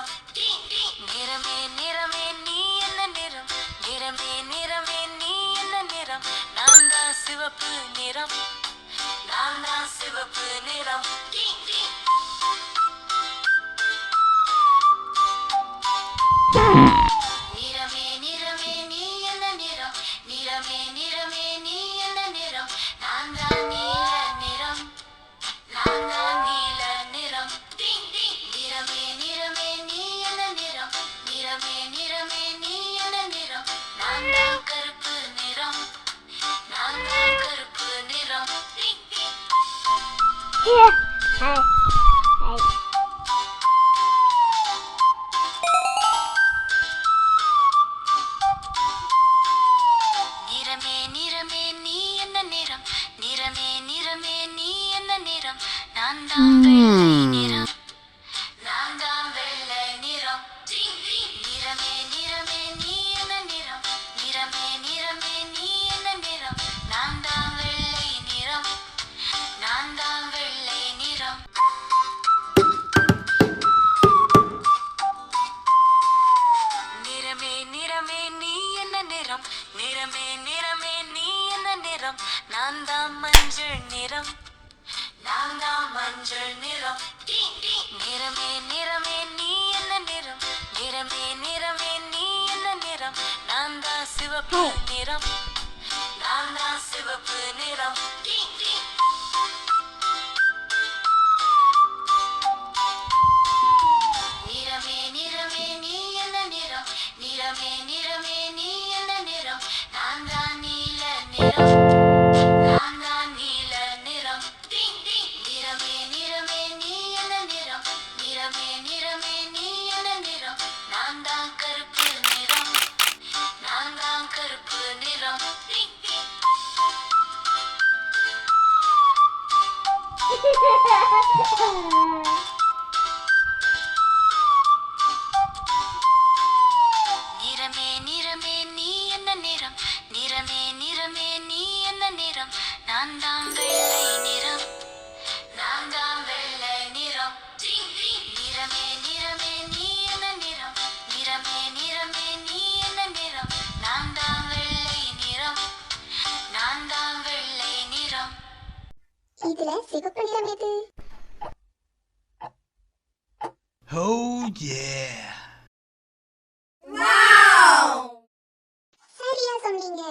நிறம். நிறமே நிறமே நீ என்ன நிறம்? நிறமே நிறமே நீ என்ன நிறம்? நான் தான் சிவப்பு நிறம். நான் தான் சிவப்பு நிறம். நிறமே நிறமே நீ என்ன நிறம்? நிறமே நிறமே நீ என்ன நிறம்? நான் தான் நீல நிறம். நான் தான் நீல நிறம். நிறமே நிறமே நீ என்ன நிறம்? நிறமே நிறமே நீ என்ன நிறம்? நான் தான் கருப்பு நிறம். நான் தான் கருப்பு நிறம். நிறமே நிறமே நீ என்ன நிறம்? நிறமே நிறமே நீ என்ன நிறம்? நான் தான் வெள்ளை நிறம். நான் தான் வெள்ளை நிறம். நிறமே நிறமே நீ என்ன நிறம்? நிறமே நிறமே நீ என்ன நிறம்? நான் தான் வெள்ளை நிறம். நான் தான் வெள்ளை நிறம். நிறமே நிறமே நீ என்ன நிறம்? நிறமே நிறமே நீ என்ன நிறம்? நான் தான் மஞ்சள் நிறம். நான் தான் மஞ்சள் நிறம். நிறமே நிறமே நீ என்ன நிறம்? நிறமே நிறமே நீ என்ன நிறம்? நான் தான் சிவப்பு நிறம். நான் தான் சிவப்பு நிறம். நிறமே நிறமே நீ என்ன நிறம்? நிறமே நிறமே நீ என்ன நிறம்? நான் தான் நீல நிறம். நான் தான் நீல நிறம். நிறமே நிறமே நீ என்ன நிறம்? நிறமே நிறமே நீ என்ன நிறம்? நான் தான் கருப்பு நிறம். நான் தான் கருப்பு நிறம். நிறமே நிறமே நீ என்ன நிறம்? நிறமே நிறமே நீ என்ன நிறம்? நான் தான் வெள்ளை நிறம். நான் தான் வெள்ளை நிறம். நிறமே நிறமே நீ என்ன நிறம்? நிறமே நிறமே நீ என்ன நிறம்? நான் தான் வெள்ளை நிறம். நான் தான் வெள்ளை நிறம். இதுல சிவப்பு நிறம் எது? Oh yeah! சரியா சொன்னீங்க.